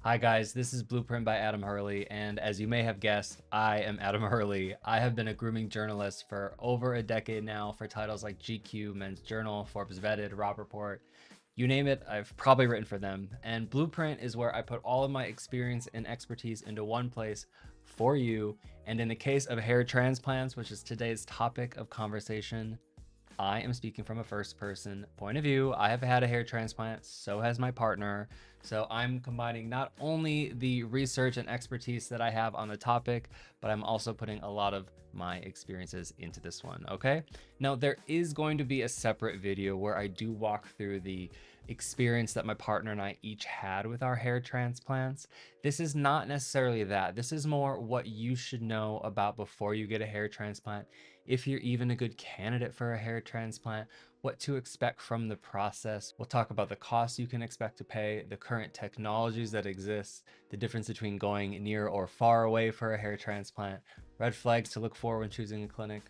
Hi guys, this is Blueprint by Adam Hurley, and as you may have guessed, I am Adam Hurley. I have been a grooming journalist for over a decade now for titles like GQ, Men's Journal, Forbes Vetted, Rob Report. You name it, I've probably written for them. And Blueprint is where I put all of my experience and expertise into one place for you. And in the case of hair transplants, which is today's topic of conversation, I am speaking from a first person point of view. I have had a hair transplant, so has my partner. So I'm combining not only the research and expertise that I have on the topic, but I'm also putting a lot of my experiences into this one, okay? Now, there is going to be a separate video where I do walk through the experience that my partner and I each had with our hair transplants. This is not necessarily that. This is more what you should know about before you get a hair transplant, if you're even a good candidate for a hair transplant, what to expect from the process. We'll talk about the costs you can expect to pay, the current technologies that exist, the difference between going near or far away for a hair transplant, red flags to look for when choosing a clinic,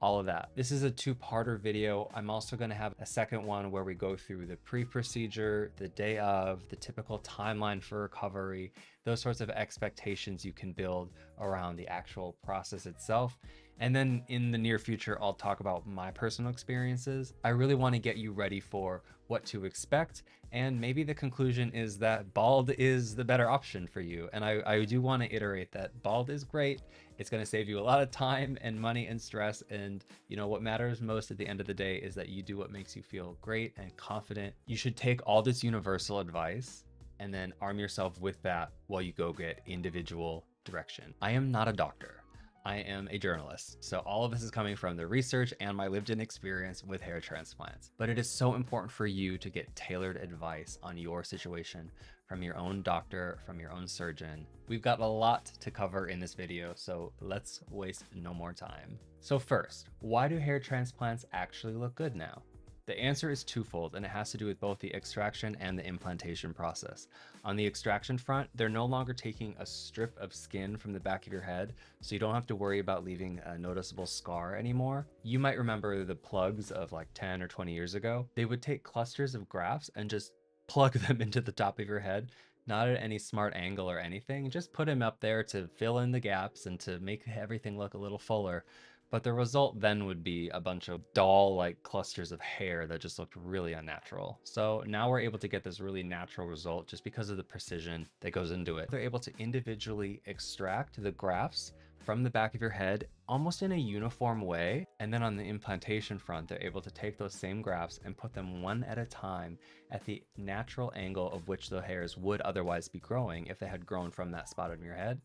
all of that. This is a two-parter video. I'm also going to have a second one where we go through the pre-procedure, the day of, the typical timeline for recovery, those sorts of expectations you can build around the actual process itself. And then in the near future, I'll talk about my personal experiences. I really want to get you ready for what to expect. And maybe the conclusion is that bald is the better option for you. And I do want to iterate that bald is great. It's going to save you a lot of time and money and stress. And you know, what matters most at the end of the day is that you do what makes you feel great and confident. You should take all this universal advice and then arm yourself with that while you go get individual direction. I am not a doctor. I am a journalist, so all of this is coming from the research and my lived-in experience with hair transplants. But it is so important for you to get tailored advice on your situation from your own doctor, from your own surgeon. We've got a lot to cover in this video, so let's waste no more time. So first, why do hair transplants actually look good now? The answer is twofold, and it has to do with both the extraction and the implantation process. On the extraction front, they're no longer taking a strip of skin from the back of your head, so you don't have to worry about leaving a noticeable scar anymore. You might remember the plugs of like 10 or 20 years ago. They would take clusters of grafts and just plug them into the top of your head, not at any smart angle or anything, just put them up there to fill in the gaps and to make everything look a little fuller. But the result then would be a bunch of doll-like clusters of hair that just looked really unnatural. So now we're able to get this really natural result just because of the precision that goes into it. They're able to individually extract the grafts from the back of your head almost in a uniform way. And then on the implantation front, they're able to take those same grafts and put them one at a time at the natural angle of which the hairs would otherwise be growing if they had grown from that spot on your head.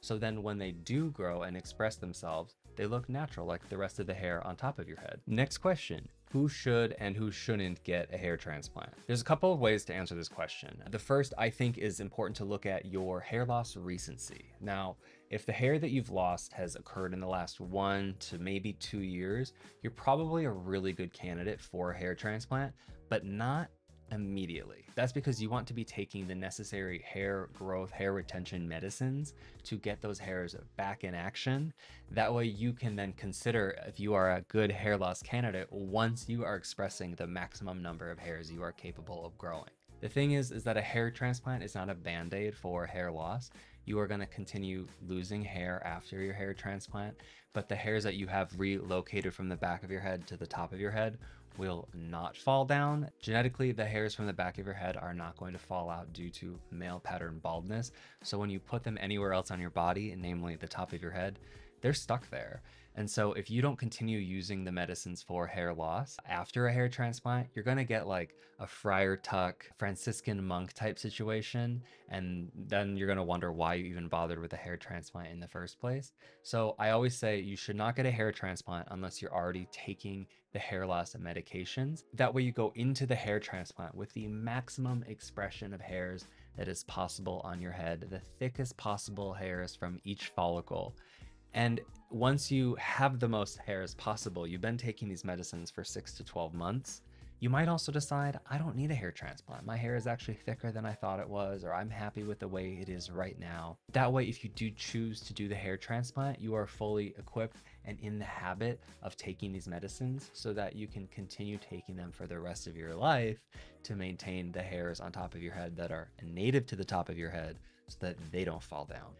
So then when they do grow and express themselves, they look natural like the rest of the hair on top of your head. Next question, who should and who shouldn't get a hair transplant? There's a couple of ways to answer this question. The first, I think, is important to look at your hair loss recency. Now, if the hair that you've lost has occurred in the last 1 to maybe 2 years, you're probably a really good candidate for a hair transplant, but not immediately. That's because you want to be taking the necessary hair growth, hair retention medicines to get those hairs back in action. That way you can then consider if you are a good hair loss candidate once you are expressing the maximum number of hairs you are capable of growing. The thing is that a hair transplant is not a band-aid for hair loss. You are going to continue losing hair after your hair transplant, but the hairs that you have relocated from the back of your head to the top of your head will not fall down. Genetically, the hairs from the back of your head are not going to fall out due to male pattern baldness. So when you put them anywhere else on your body, namely the top of your head, they're stuck there. And so if you don't continue using the medicines for hair loss after a hair transplant, you're going to get like a Friar Tuck, Franciscan monk type situation. And then you're going to wonder why you even bothered with a hair transplant in the first place. So I always say you should not get a hair transplant unless you're already taking the hair loss medications. That way you go into the hair transplant with the maximum expression of hairs that is possible on your head, the thickest possible hairs from each follicle. And once you have the most hairs possible, you've been taking these medicines for 6 to 12 months, You might also decide, I don't need a hair transplant. My hair is actually thicker than I thought it was, or I'm happy with the way it is right now. That way, if you do choose to do the hair transplant, you are fully equipped and in the habit of taking these medicines so that you can continue taking them for the rest of your life to maintain the hairs on top of your head that are native to the top of your head so that they don't fall down.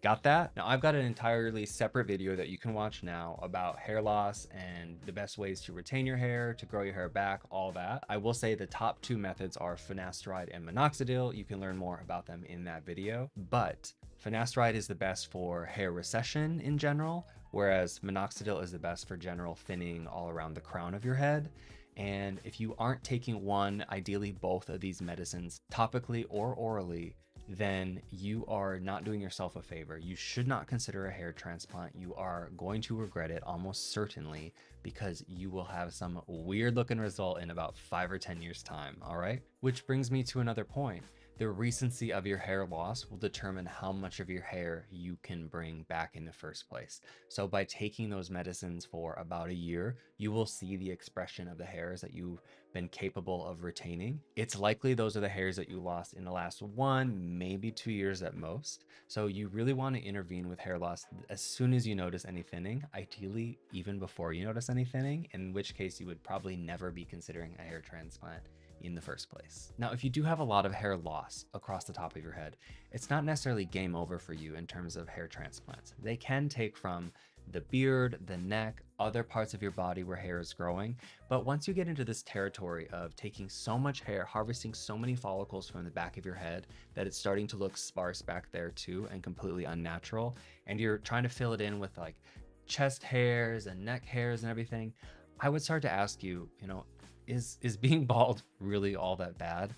Got that? Now I've got an entirely separate video that you can watch now about hair loss and the best ways to retain your hair, to grow your hair back, all that. I will say the top two methods are finasteride and minoxidil. You can learn more about them in that video, but finasteride is the best for hair recession in general, whereas minoxidil is the best for general thinning all around the crown of your head. And if you aren't taking one, ideally both of these medicines topically or orally, then you are not doing yourself a favor. You should not consider a hair transplant. You are going to regret it almost certainly, because you will have some weird looking result in about 5 or 10 years time, all right? Which brings me to another point. The recency of your hair loss will determine how much of your hair you can bring back in the first place. So by taking those medicines for about a year, you will see the expression of the hairs that you've been capable of retaining. It's likely those are the hairs that you lost in the last 1, maybe 2 years at most. So you really want to intervene with hair loss as soon as you notice any thinning, ideally even before you notice any thinning, in which case you would probably never be considering a hair transplant in the first place. Now, if you do have a lot of hair loss across the top of your head, it's not necessarily game over for you in terms of hair transplants. They can take from the beard, the neck, other parts of your body where hair is growing. But once you get into this territory of taking so much hair, harvesting so many follicles from the back of your head that it's starting to look sparse back there too and completely unnatural, and you're trying to fill it in with like chest hairs and neck hairs and everything, I would start to ask you, is being bald really all that bad?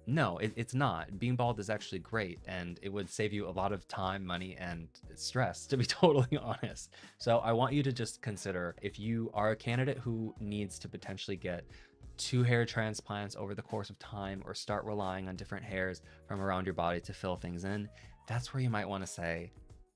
No, it's not. Being bald is actually great, and it would save you a lot of time, money, and stress, to be totally honest. So I want you to just consider, if you are a candidate who needs to potentially get 2 hair transplants over the course of time, or start relying on different hairs from around your body to fill things in, that's where you might want to say,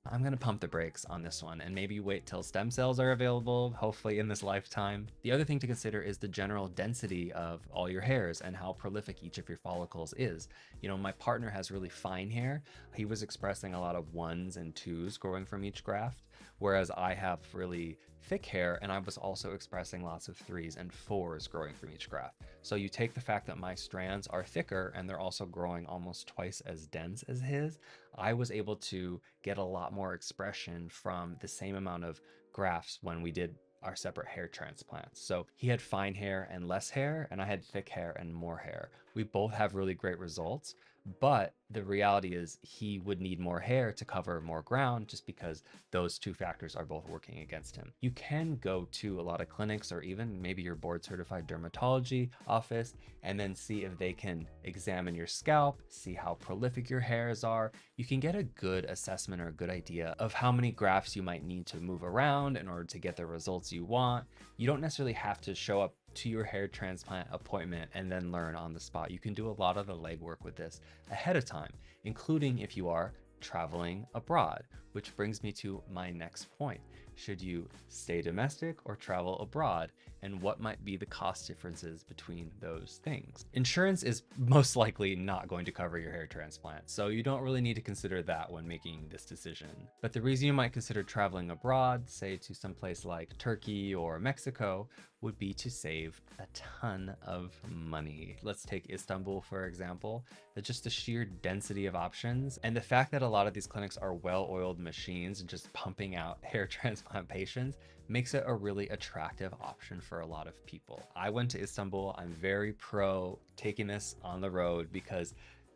I'm gonna pump the brakes on this one and maybe wait till stem cells are available, hopefully in this lifetime. The other thing to consider is the general density of all your hairs and how prolific each of your follicles is. My partner has really fine hair. He was expressing a lot of 1s and 2s growing from each graft, whereas I have really thick hair and I was also expressing lots of 3s and 4s growing from each graft. So you take the fact that my strands are thicker and they're also growing almost twice as dense as his, I was able to get a lot more expression from the same amount of grafts when we did our separate hair transplants. So he had fine hair and less hair, and I had thick hair and more hair. We both have really great results, but the reality is he would need more hair to cover more ground just because those 2 factors are both working against him. You can go to a lot of clinics or even maybe your board certified dermatology office and then see if they can examine your scalp, see how prolific your hairs are. You can get a good assessment or a good idea of how many grafts you might need to move around in order to get the results you want. You don't necessarily have to show up to your hair transplant appointment and then learn on the spot. You can do a lot of the legwork with this ahead of time, including if you are traveling abroad, which brings me to my next point. Should you stay domestic or travel abroad? And what might be the cost differences between those things? Insurance is most likely not going to cover your hair transplant, so you don't really need to consider that when making this decision. But the reason you might consider traveling abroad, say to some place like Turkey or Mexico, would be to save a ton of money. Let's take Istanbul, for example. Just the sheer density of options and the fact that a lot of these clinics are well-oiled machines and just pumping out hair transplant patients makes it a really attractive option for a lot of people. I went to Istanbul. I'm very pro taking this on the road because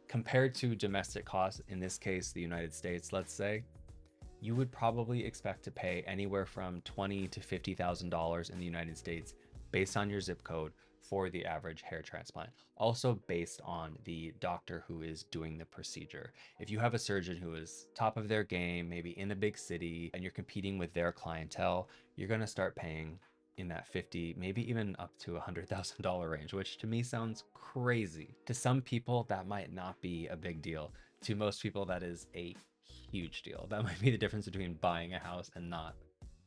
compared to domestic costs, in this case, the United States, let's say, you would probably expect to pay anywhere from $20,000 to $50,000 in the United States based on your zip code for the average hair transplant. Also based on the doctor who is doing the procedure. If you have a surgeon who is top of their game, maybe in a big city, and you're competing with their clientele, you're gonna start paying in that 50, maybe even up to $100,000 range, which to me sounds crazy. To some people, that might not be a big deal. To most people, that is a huge deal. That might be the difference between buying a house and not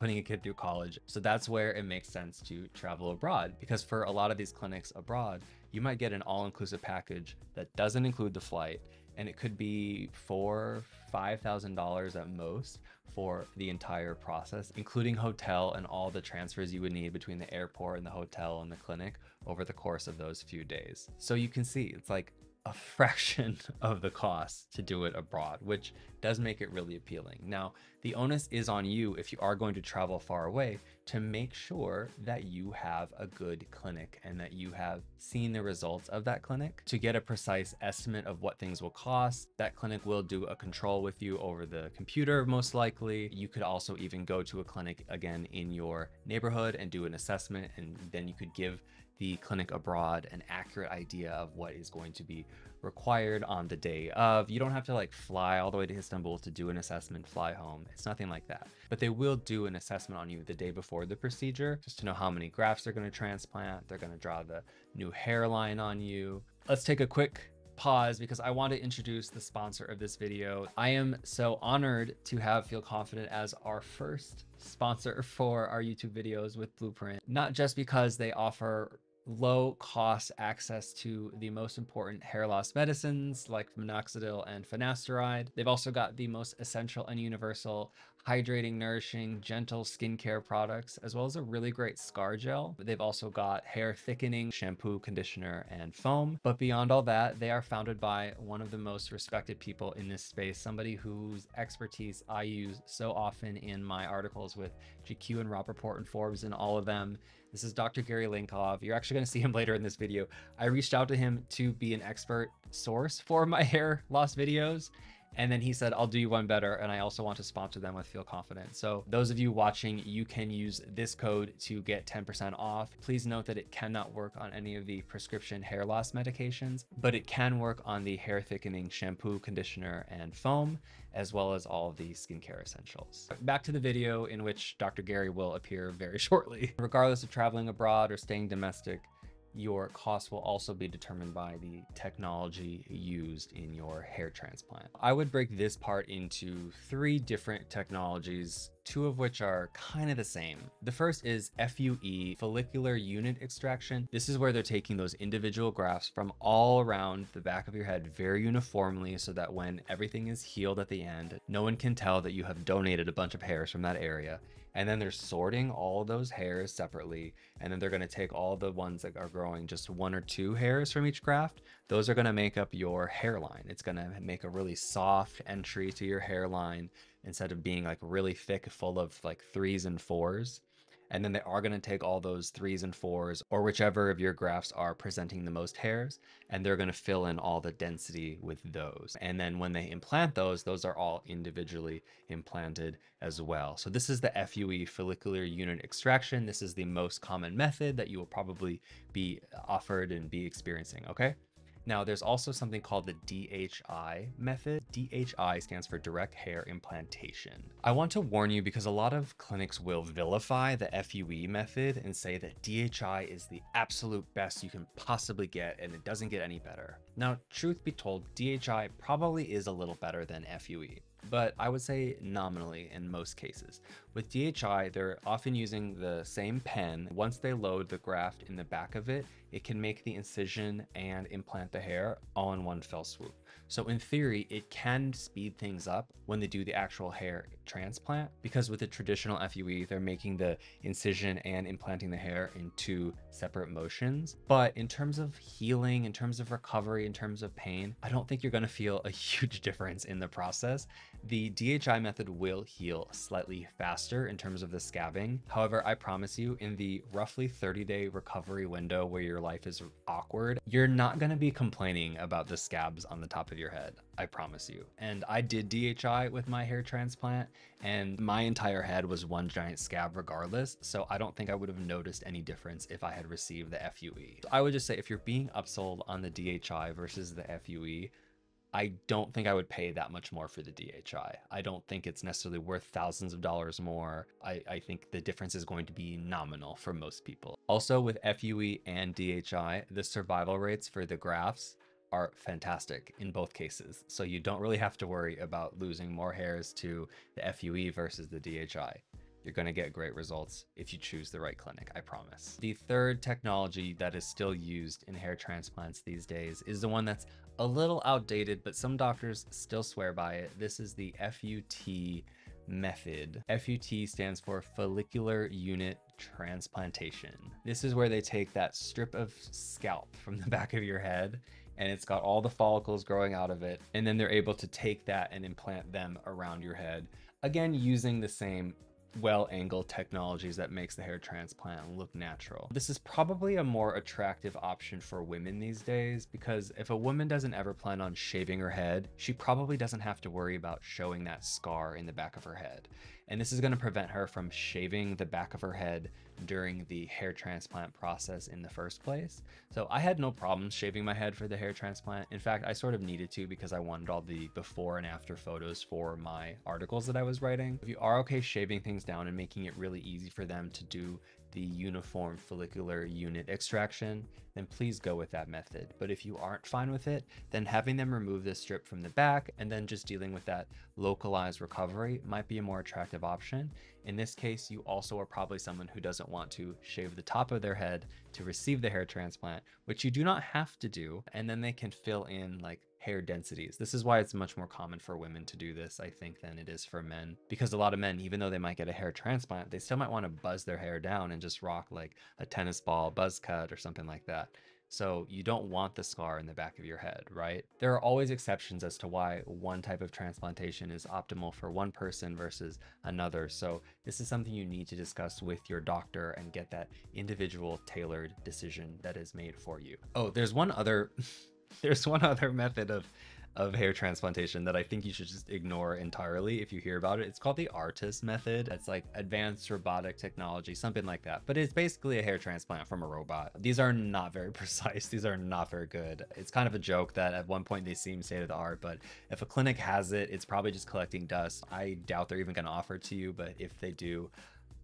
putting a kid through college. So that's where it makes sense to travel abroad, because for a lot of these clinics abroad, you might get an all-inclusive package that doesn't include the flight, and it could be $5,000 at most for the entire process, including hotel and all the transfers you would need between the airport and the hotel and the clinic over the course of those few days. So you can see it's like a fraction of the cost to do it abroad, which does make it really appealing. Now, the onus is on you if you are going to travel far away to make sure that you have a good clinic and that you have seen the results of that clinic to get a precise estimate of what things will cost. That clinic will do a control with you over the computer, most likely. You could also even go to a clinic again in your neighborhood and do an assessment, and then you could give the clinic abroad an accurate idea of what is going to be required on the day of. You don't have to like fly all the way to Istanbul to do an assessment, fly home. It's nothing like that. But they will do an assessment on you the day before the procedure, just to know how many grafts they're going to transplant. They're going to draw the new hairline on you. Let's take a quick pause because I want to introduce the sponsor of this video. I am so honored to have Feel Confident as our first sponsor for our YouTube videos with Blueprint, not just because they offer low cost access to the most important hair loss medicines like minoxidil and finasteride. They've also got the most essential and universal hydrating, nourishing, gentle skincare products, as well as a really great scar gel. They've also got hair thickening shampoo, conditioner, and foam. But beyond all that, they are founded by one of the most respected people in this space, somebody whose expertise I use so often in my articles with GQ and Rob Report and Forbes and all of them. This is Dr. Gary Linkov. You're actually going to see him later in this video. I reached out to him to be an expert source for my hair loss videos, and then he said, I'll do you one better, and I also want to sponsor them with Feel Confident. So those of you watching, you can use this code to get 10% off. Please note that it cannot work on any of the prescription hair loss medications, but it can work on the hair thickening shampoo, conditioner, and foam, as well as all of the skincare essentials. Back to the video in which Dr. Gary will appear very shortly. Regardless of traveling abroad or staying domestic, your cost will also be determined by the technology used in your hair transplant. I would break this part into 3 different technologies, 2 of which are kind of the same. The first is FUE, follicular unit extraction. This is where they're taking those individual grafts from all around the back of your head very uniformly, so that when everything is healed at the end, no one can tell that you have donated a bunch of hairs from that area. And then they're sorting all those hairs separately, and then they're going to take all the ones that are growing just 1 or 2 hairs from each graft. Those are going to make up your hairline. It's going to make a really soft entry to your hairline instead of being like really thick, full of like 3s and 4s. And then they are going to take all those 3s and 4s, or whichever of your grafts are presenting the most hairs, and they're going to fill in all the density with those. And then when they implant those are all individually implanted as well. So this is the FUE, follicular unit extraction. This is the most common method that you will probably be offered and be experiencing, okay? Now, there's also something called the DHI method. DHI stands for direct hair implantation. I want to warn you because a lot of clinics will vilify the FUE method and say that DHI is the absolute best you can possibly get and it doesn't get any better. Now, truth be told, DHI probably is a little better than FUE, but I would say nominally in most cases. With DHI, they're often using the same pen. Once they load the graft in the back of it, it can make the incision and implant the hair all in one fell swoop. So in theory, it can speed things up when they do the actual hair transplant, because with the traditional FUE, they're making the incision and implanting the hair in 2 separate motions. But in terms of healing, in terms of recovery, in terms of pain, I don't think you're going to feel a huge difference in the process. The DHI method will heal slightly faster in terms of the scabbing. However, I promise you, in the roughly 30-day recovery window where your life is awkward, you're not going to be complaining about the scabs on the top of your head. I promise you. And I did DHI with my hair transplant, and my entire head was one giant scab regardless. So I don't think I would have noticed any difference if I had received the FUE. So I would just say, if you're being upsold on the DHI versus the FUE, I don't think I would pay that much more for the DHI. I don't think it's necessarily worth thousands of dollars more. I think the difference is going to be nominal for most people. Also, with FUE and DHI, the survival rates for the grafts are fantastic in both cases. So you don't really have to worry about losing more hairs to the FUE versus the DHI. you're going to get great results if you choose the right clinic, I promise. The third technology that is still used in hair transplants these days is the one that's a little outdated, but some doctors still swear by it. This is the FUT method. FUT stands for follicular unit transplantation. This is where they take that strip of scalp from the back of your head, and it's got all the follicles growing out of it, and then they're able to take that and implant them around your head, again using the same well-angled technologies that makes the hair transplant look natural. This is probably a more attractive option for women these days, because if a woman doesn't ever plan on shaving her head, she probably doesn't have to worry about showing that scar in the back of her head. And this is going to prevent her from shaving the back of her head during the hair transplant process in the first place. So I had no problem shaving my head for the hair transplant. In fact, I sort of needed to because I wanted all the before and after photos for my articles that I was writing. If you are okay shaving things down and making it really easy for them to do the uniform follicular unit extraction, then please go with that method. But if you aren't fine with it, then having them remove this strip from the back and then just dealing with that localized recovery might be a more attractive option. In this case, you also are probably someone who doesn't want to shave the top of their head to receive the hair transplant, which you do not have to do, and then they can fill in like hair densities. This is why it's much more common for women to do this, I think, than it is for men, because a lot of men, even though they might get a hair transplant, they still might want to buzz their hair down and just rock like a tennis ball buzz cut or something like that. So you don't want the scar in the back of your head, right? There are always exceptions as to why one type of transplantation is optimal for one person versus another. So this is something you need to discuss with your doctor and get that individual tailored decision that is made for you. Oh, there's one other method of hair transplantation that I think you should just ignore entirely if you hear about it. It's called the ARTAS method. It's like advanced robotic technology, something like that. But it's basically a hair transplant from a robot. These are not very precise. These are not very good. It's kind of a joke that at one point they seem state of the art, but if a clinic has it, it's probably just collecting dust. I doubt they're even going to offer it to you, but if they do,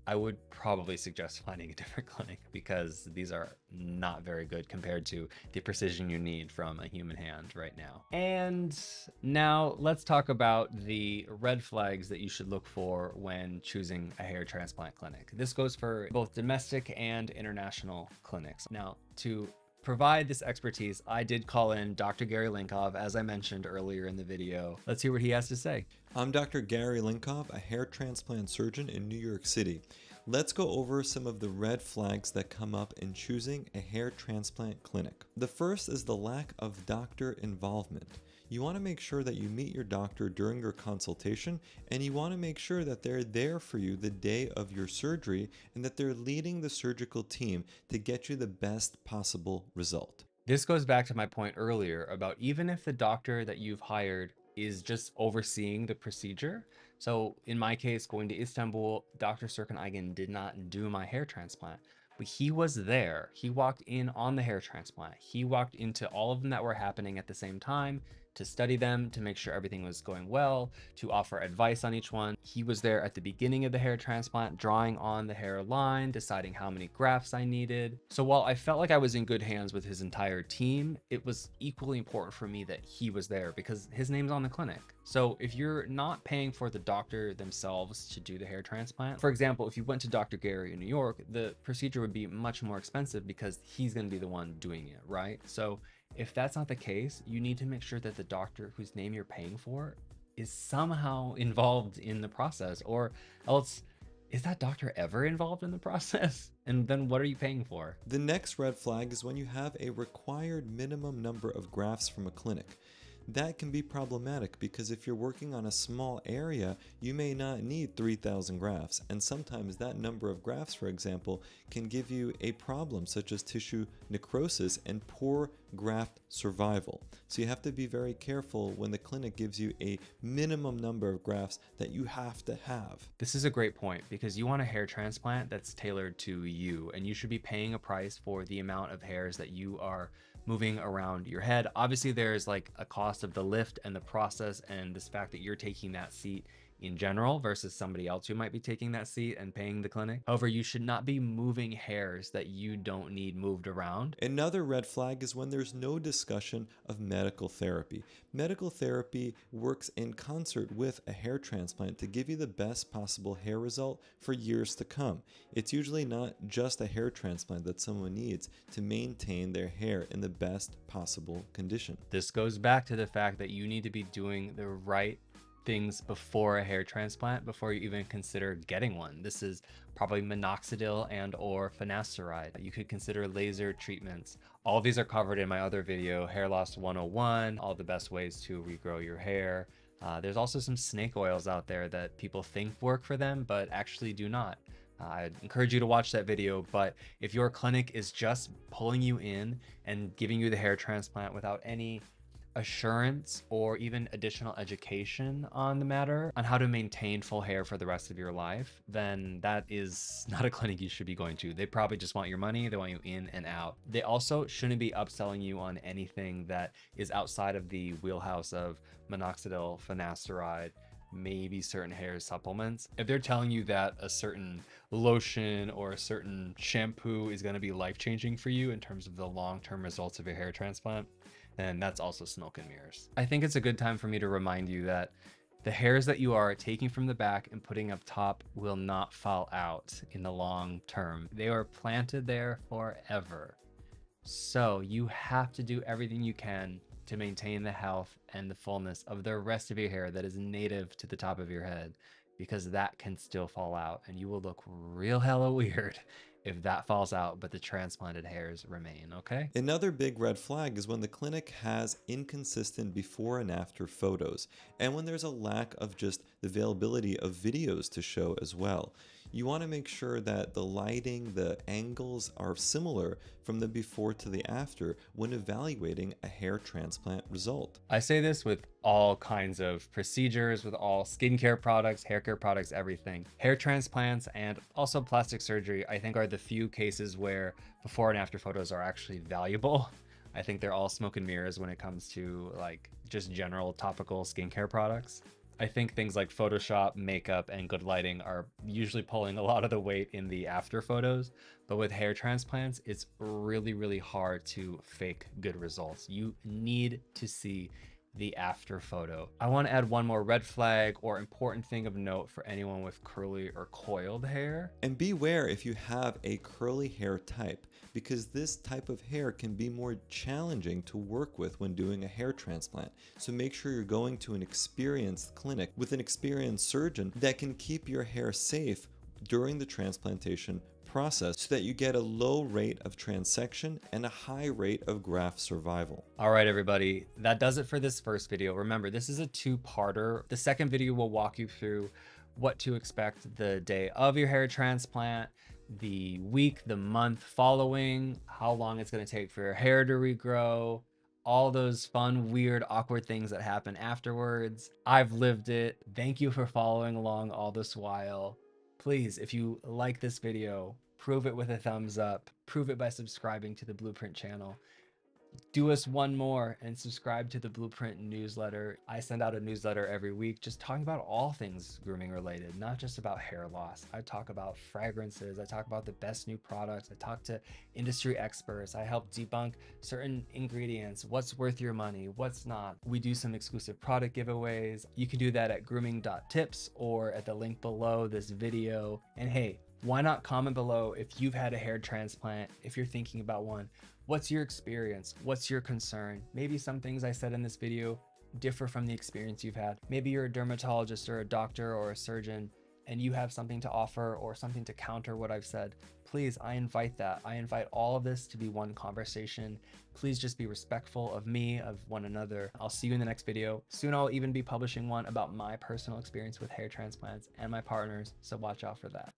I would probably suggest finding a different clinic, because these are not very good compared to the precision you need from a human hand right now. And now let's talk about the red flags that you should look for when choosing a hair transplant clinic. This goes for both domestic and international clinics. Now, to provide this expertise, I did call in Dr. Gary Linkov, as I mentioned earlier in the video. Let's hear what he has to say. I'm Dr. Gary Linkov, a hair transplant surgeon in New York City. Let's go over some of the red flags that come up in choosing a hair transplant clinic. The first is the lack of doctor involvement. You want to make sure that you meet your doctor during your consultation, and you want to make sure that they're there for you the day of your surgery and that they're leading the surgical team to get you the best possible result. This goes back to my point earlier about even if the doctor that you've hired is just overseeing the procedure. So in my case, going to Istanbul, Dr. Serkan Aygin did not do my hair transplant, but he was there. He walked in on the hair transplant. He walked into all of them that were happening at the same time to study them, to make sure everything was going well, to offer advice on each one. He was there at the beginning of the hair transplant, drawing on the hairline, deciding how many grafts I needed. So while I felt like I was in good hands with his entire team, it was equally important for me that he was there because his name's on the clinic. So if you're not paying for the doctor themselves to do the hair transplant, for example, if you went to Dr. Gary in New York, the procedure would be much more expensive because he's going to be the one doing it, right? So if that's not the case, you need to make sure that the doctor whose name you're paying for is somehow involved in the process, or else is that doctor ever involved in the process? And then what are you paying for? The next red flag is when you have a required minimum number of grafts from a clinic. That can be problematic because if you're working on a small area, you may not need 3,000 grafts, and sometimes that number of grafts, for example, can give you a problem such as tissue necrosis and poor graft survival. So you have to be very careful when the clinic gives you a minimum number of grafts that you have to have. This is a great point because you want a hair transplant that's tailored to you, and you should be paying a price for the amount of hairs that you are moving around your head. Obviously, there's like a cost of the lift and the process and this fact that you're taking that seat in general versus somebody else who might be taking that seat and paying the clinic. However, you should not be moving hairs that you don't need moved around. Another red flag is when there's no discussion of medical therapy. Medical therapy works in concert with a hair transplant to give you the best possible hair result for years to come. It's usually not just a hair transplant that someone needs to maintain their hair in the best possible condition. This goes back to the fact that you need to be doing the right things before a hair transplant, before you even consider getting one. This is probably minoxidil and or finasteride. You could consider laser treatments. All of these are covered in my other video, Hair Loss 101, all the best ways to regrow your hair. There's also some snake oils out there that people think work for them, but actually do not. I'd encourage you to watch that video, but if your clinic is just pulling you in and giving you the hair transplant without any assurance or even additional education on the matter on how to maintain full hair for the rest of your life, then that is not a clinic you should be going to. They probably just want your money. They want you in and out. They also shouldn't be upselling you on anything that is outside of the wheelhouse of minoxidil, finasteride, maybe certain hair supplements. If they're telling you that a certain lotion or a certain shampoo is going to be life-changing for you in terms of the long-term results of your hair transplant, and that's also smoke and mirrors. I think it's a good time for me to remind you that the hairs that you are taking from the back and putting up top will not fall out in the long term. They are planted there forever. So you have to do everything you can to maintain the health and the fullness of the rest of your hair that is native to the top of your head, because that can still fall out and you will look real hella weird if that falls out, but the transplanted hairs remain, okay? Another big red flag is when the clinic has inconsistent before and after photos, and when there's a lack of just the availability of videos to show as well. You want to make sure that the lighting, the angles are similar from the before to the after when evaluating a hair transplant result. I say this with all kinds of procedures, with all skincare products, hair care products, everything. Hair transplants and also plastic surgery, I think, are the few cases where before and after photos are actually valuable. I think they're all smoke and mirrors when it comes to like just general topical skincare products. I think things like Photoshop, makeup, and good lighting are usually pulling a lot of the weight in the after photos. But with hair transplants, it's really, really hard to fake good results. You need to see the after photo. I want to add one more red flag or important thing of note for anyone with curly or coiled hair. And beware if you have a curly hair type, because this type of hair can be more challenging to work with when doing a hair transplant. So make sure you're going to an experienced clinic with an experienced surgeon that can keep your hair safe during the transplantation process so that you get a low rate of transection and a high rate of graft survival. All right, everybody, that does it for this first video. Remember, this is a two-parter. The second video will walk you through what to expect the day of your hair transplant, the week, the month following, how long it's going to take for your hair to regrow, all those fun, weird, awkward things that happen afterwards. I've lived it. Thank you for following along all this while. Please, if you like this video, prove it with a thumbs up. Prove it by subscribing to the Blueprint channel. Do us one more and subscribe to the Blueprint newsletter. I send out a newsletter every week just talking about all things grooming related, not just about hair loss. I talk about fragrances. I talk about the best new products. I talk to industry experts. I help debunk certain ingredients, what's worth your money, what's not. We do some exclusive product giveaways. You can do that at grooming.tips or at the link below this video. And hey, why not comment below if you've had a hair transplant, if you're thinking about one. What's your experience? What's your concern? Maybe some things I said in this video differ from the experience you've had. Maybe you're a dermatologist or a doctor or a surgeon and you have something to offer or something to counter what I've said. Please, I invite that. I invite all of this to be one conversation. Please just be respectful of me, of one another. I'll see you in the next video. Soon I'll even be publishing one about my personal experience with hair transplants and my partners, so watch out for that.